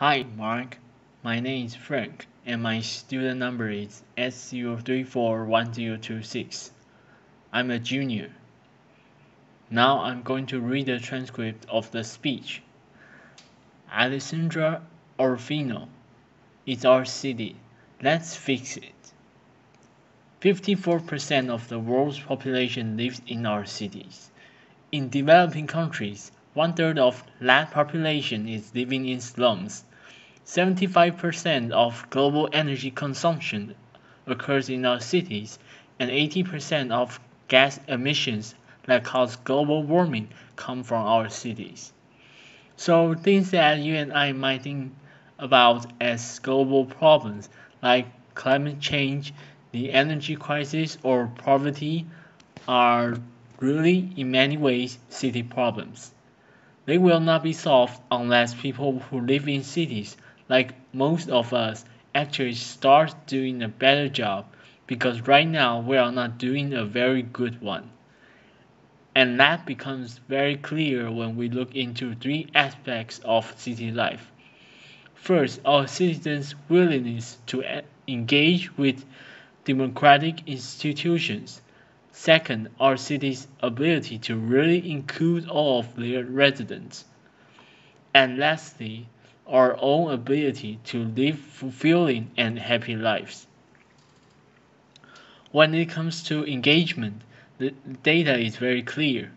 Hi, Mark. My name is Frank, and my student number is S0341026. I'm a junior. Now I'm going to read the transcript of the speech. Alessandra Orfino is our city. Let's fix it. 54% of the world's population lives in our cities. In developing countries, one-third of that population is living in slums. 75% of global energy consumption occurs in our cities, and 80% of gas emissions that cause global warming come from our cities. So things that you and I might think about as global problems, like climate change, the energy crisis, or poverty, are really in many ways city problems. They will not be solved unless people who live in cities, like most of us, actually start doing a better job, because right now we are not doing a very good one. And that becomes very clear when we look into three aspects of city life. First, our citizens' willingness to engage with democratic institutions. Second, our city's ability to really include all of their residents. And lastly, our own ability to live fulfilling and happy lives. When it comes to engagement, the data is very clear.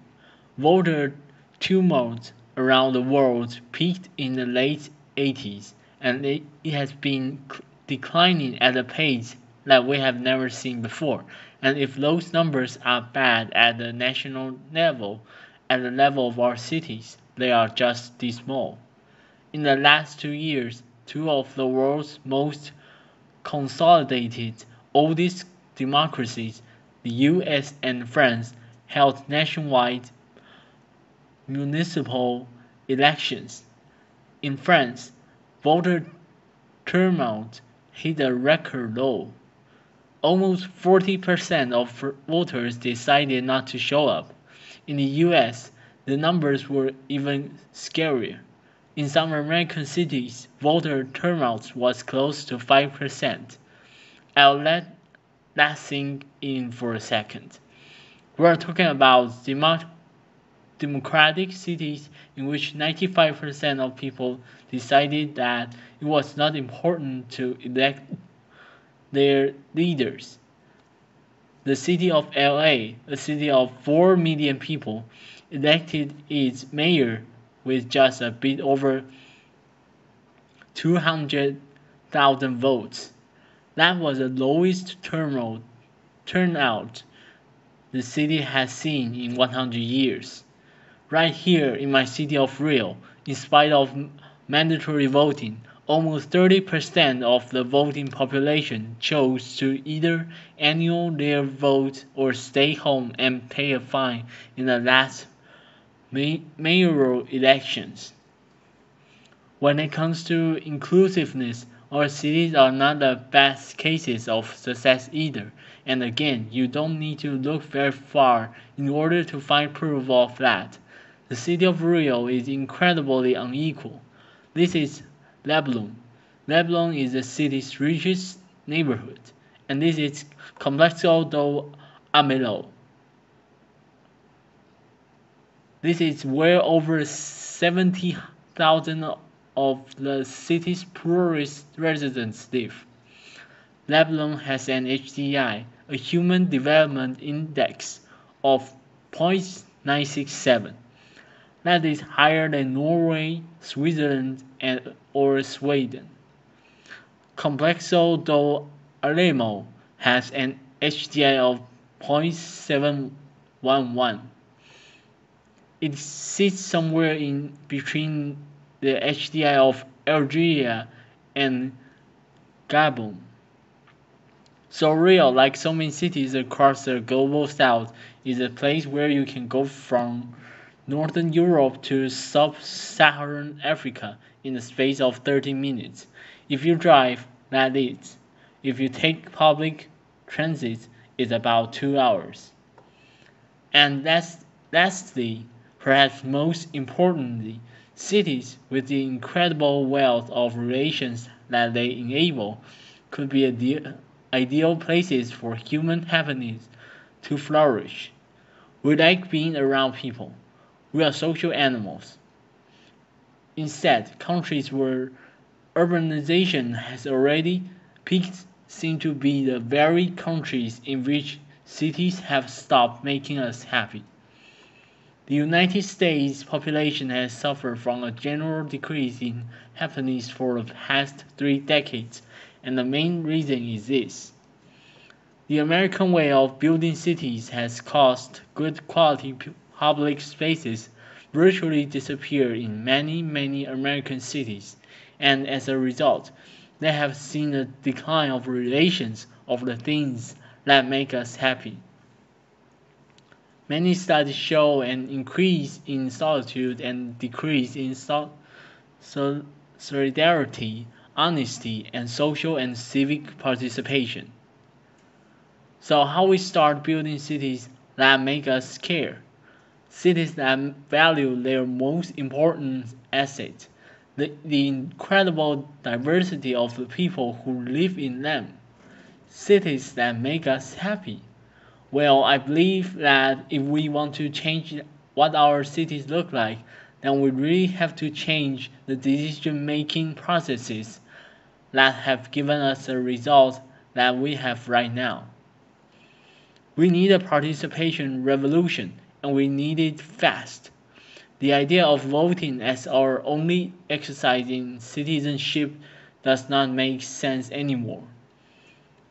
Voter tumult around the world peaked in the late 80s, and it has been declining at a pace that we have never seen before. And if those numbers are bad at the national level, at the level of our cities, they are just dismal. In the last 2 years, two of the world's most consolidated, oldest democracies, the US and France, held nationwide municipal elections. In France, voter turnout hit a record low. Almost 40% of voters decided not to show up. In the US, the numbers were even scarier. In some American cities, voter turnout was close to 5%. I'll let that sink in for a second. We're talking about democratic cities in which 95% of people decided that it was not important to elect their leaders. The city of LA, a city of 4 million people, elected its mayor with just a bit over 200,000 votes. That was the lowest turnout the city has seen in 100 years. Right here in my city of Rio, in spite of mandatory voting, almost 30% of the voting population chose to either annul their vote or stay home and pay a fine in the last mayoral elections. When it comes to inclusiveness, our cities are not the best cases of success either. And again, you don't need to look very far in order to find proof of that. The city of Rio is incredibly unequal. This is Leblon. Leblon is the city's richest neighborhood, and this is Complexo do Amelo. This is where over 70,000 of the city's poorest residents live. Lebanon has an HDI, a Human Development Index, of 0.967. That is higher than Norway, Switzerland, or Sweden. Complexo do Aremo has an HDI of 0.711. It sits somewhere in between the HDI of Algeria and Gabon. So Rio, like so many cities across the global south, is a place where you can go from Northern Europe to Sub-Saharan Africa in the space of 30 minutes. If you drive, that is. If you take public transit, it's about 2 hours. And lastly, perhaps most importantly, Cities, with the incredible wealth of relations that they enable, could be ideal places for human happiness to flourish. We like being around people. We are social animals. Instead, countries where urbanization has already peaked seem to be the very countries in which cities have stopped making us happy. The United States population has suffered from a general decrease in happiness for the past 3 decades, and the main reason is this. The American way of building cities has caused good quality public spaces virtually disappear in many, many American cities, and as a result, they have seen a decline of relations of the things that make us happy. Many studies show an increase in solitude and decrease in solidarity, honesty, and social and civic participation. So how we start building cities that make us care? Cities that value their most important asset, the incredible diversity of the people who live in them. Cities that make us happy. Well, I believe that if we want to change what our cities look like, then we really have to change the decision making processes that have given us the result that we have right now. We need a participation revolution, and we need it fast. The idea of voting as our only exercise in citizenship does not make sense anymore.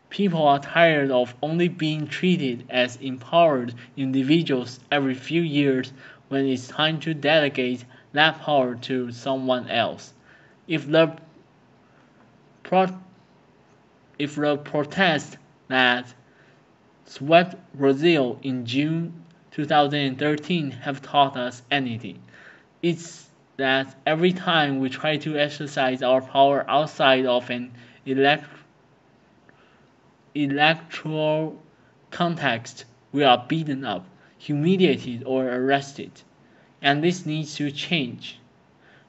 People are tired of only being treated as empowered individuals every few years when it's time to delegate that power to someone else. If the, pro- if the protest that swept Brazil in June 2013 have taught us anything, it's that every time we try to exercise our power outside of an electoral context, we are beaten up, humiliated, or arrested. And this needs to change.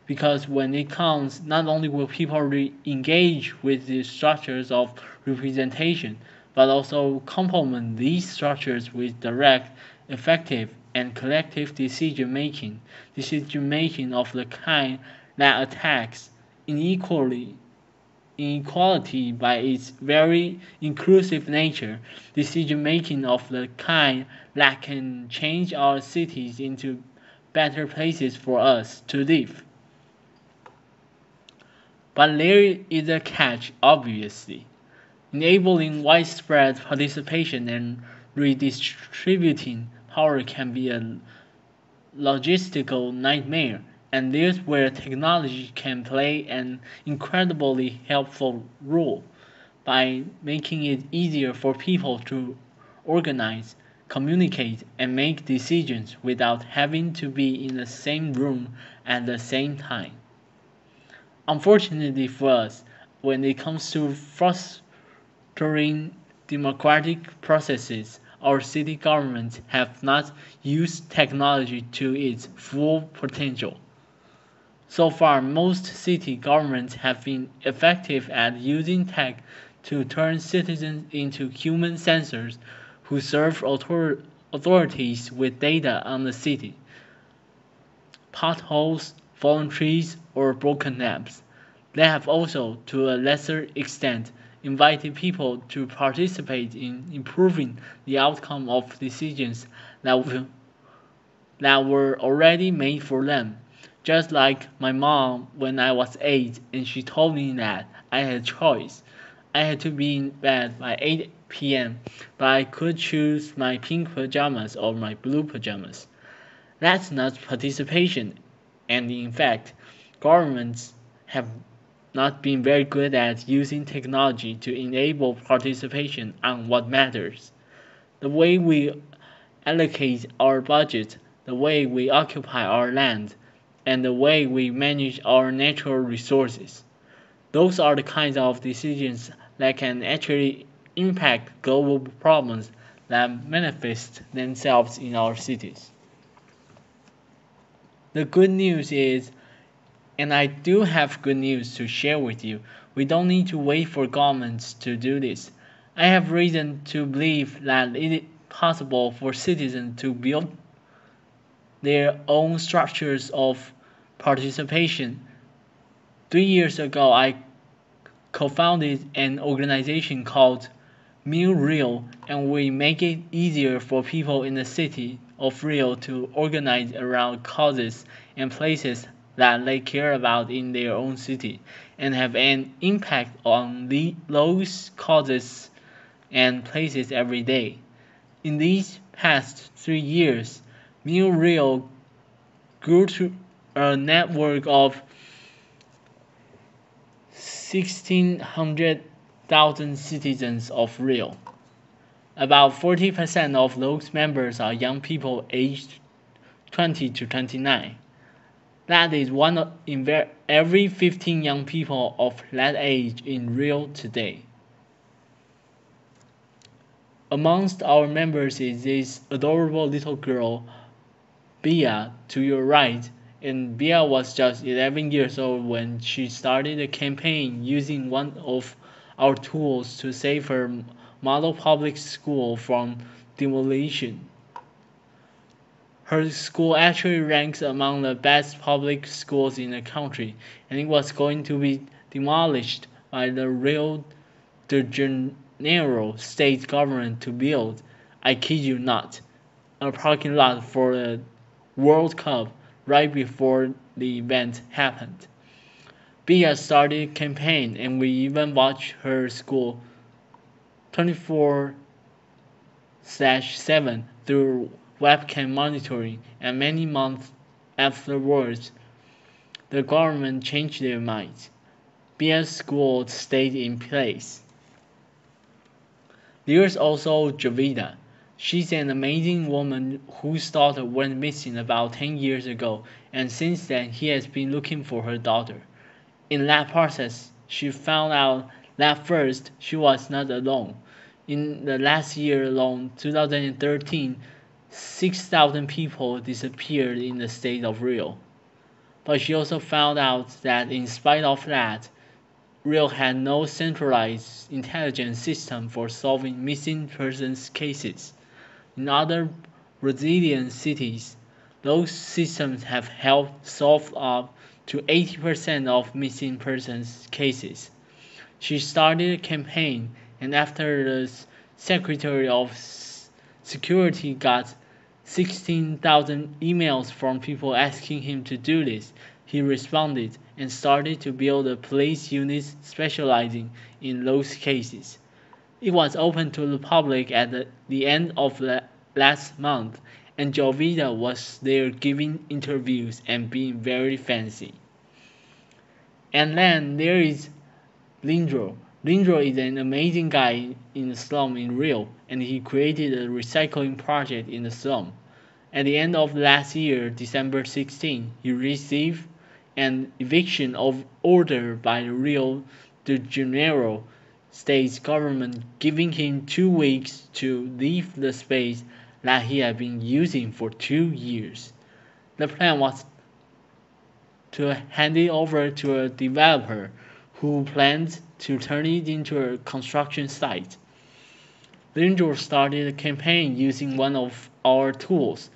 Because when it counts, not only will people engage with the structures of representation, but also complement these structures with direct, effective, and collective decision making of the kind that attacks inequality inequality by its very inclusive nature, decision making of the kind that can change our cities into better places for us to live. But there is a catch, obviously. Enabling widespread participation and redistributing power can be a logistical nightmare, and there's where technology can play an incredibly helpful role by making it easier for people to organize, communicate, and make decisions without having to be in the same room at the same time. Unfortunately for us, when it comes to fostering democratic processes, our city governments have not used technology to its full potential. So far, most city governments have been effective at using tech to turn citizens into human sensors who serve authorities with data on the city, potholes, fallen trees, or broken lamps. They have also, to a lesser extent, invited people to participate in improving the outcome of decisions that were already made for them. Just like my mom when I was 8 and she told me that I had a choice. I had to be in bed by 8 p.m., but I could choose my pink pajamas or my blue pajamas. That's not participation, and in fact, governments have not been very good at using technology to enable participation on what matters. The way we allocate our budget, the way we occupy our land, and the way we manage our natural resources. Those are the kinds of decisions that can actually impact global problems that manifest themselves in our cities. The good news is And I do have good news to share with you. We don't need to wait for governments to do this. I have reason to believe that it is possible for citizens to build their own structures of participation. 3 years ago, I co-founded an organization called Mill Rio, and we make it easier for people in the city of Rio to organize around causes and places that they care about in their own city and have an impact on those causes and places every day. In these past 3 years, Mill Rio grew to a network of 1,600,000 citizens of Rio. About 40% of those members are young people aged 20 to 29. That is one in every 15 young people of that age in Rio today. Amongst our members is this adorable little girl, Bia, to your right, and Bia was just 11 years old when she started a campaign using one of our tools to save her model public school from demolition. Her school actually ranks among the best public schools in the country, and it was going to be demolished by the Rio de Janeiro state government to build, I kid you not, a parking lot for the World Cup right before the event happened. Bia started a campaign, and we even watched her school 24/7 through webcam monitoring, and many months afterwards, the government changed their minds. Bia's school stayed in place. There's also Jovita. She's an amazing woman whose daughter went missing about 10 years ago, and since then he has been looking for her daughter. In that process, she found out that first, she was not alone. In the last year alone, 2013, 6,000 people disappeared in the state of Rio. But she also found out that in spite of that, Rio had no centralized intelligence system for solving missing persons cases. In other Brazilian cities, those systems have helped solve up to 80% of missing persons cases. She started a campaign, and after the Secretary of Security got 16,000 emails from people asking him to do this, he responded and started to build a police unit specializing in those cases. It was open to the public at the end of the last month, and Jovita was there giving interviews and being very fancy. And then there is Lindro. Lindro is an amazing guy in the slum in Rio, and he created a recycling project in the slum. At the end of last year, December 16, he received an eviction order by the Rio de Janeiro state government, giving him 2 weeks to leave the space that he had been using for 2 years. The plan was to hand it over to a developer who planned to turn it into a construction site. Lindor started a campaign using one of our tools,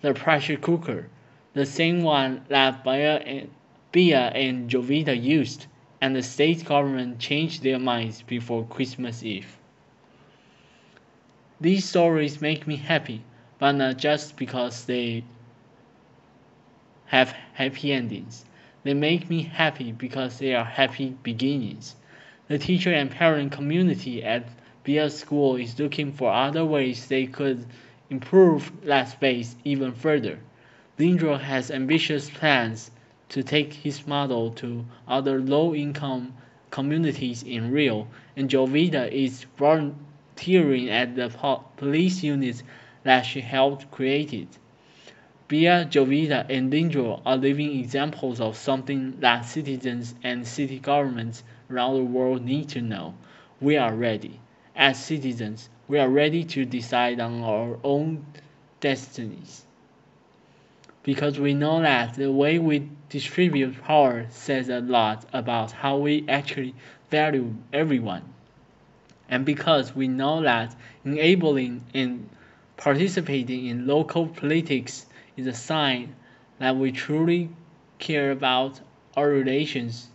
the pressure cooker, the same one that Bia and Jovita used, and the state government changed their minds before Christmas Eve. These stories make me happy, but not just because they have happy endings. They make me happy because they are happy beginnings. The teacher and parent community at Bia's school is looking for other ways they could improve that space even further. Lindro has ambitious plans to take his model to other low-income communities in Rio, and Jovita is volunteering at the police unit that she helped create. Bia, Jovita, and Lindro are living examples of something that citizens and city governments around the world need to know. We are ready. As citizens, we are ready to decide on our own destinies. because we know that the way we distribute power says a lot about how we actually value everyone. And because we know that enabling and participating in local politics is a sign that we truly care about our relations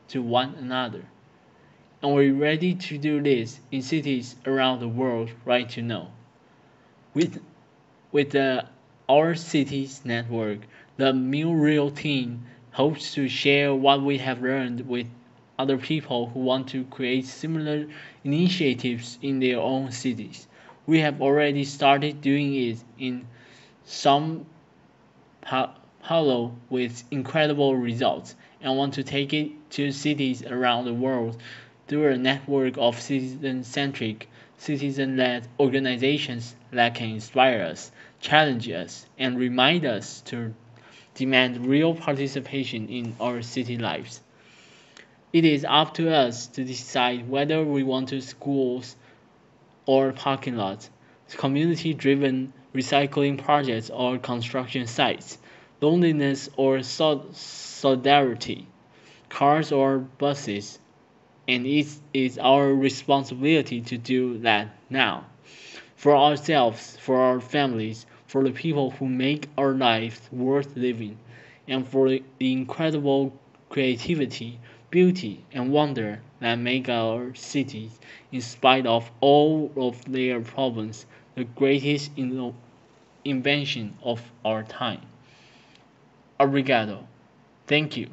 to one another. And we're ready to do this in cities around the world right now. With with our cities network, the Real team hopes to share what we have learned with other people who want to create similar initiatives in their own cities. We have already started doing it in São Paulo with incredible results and want to take it to cities around the world through a network of citizen-centric, citizen-led organizations that can inspire us, challenge us, and remind us to demand real participation in our city lives. It is up to us to decide whether we want to schools or parking lots, community-driven recycling projects or construction sites, loneliness or solidarity, cars or buses, and it is our responsibility to do that now. For ourselves, for our families, for the people who make our lives worth living, and for the incredible creativity, beauty, and wonder that make our cities, in spite of all of their problems, the greatest invention of our time. Obrigado. Thank you.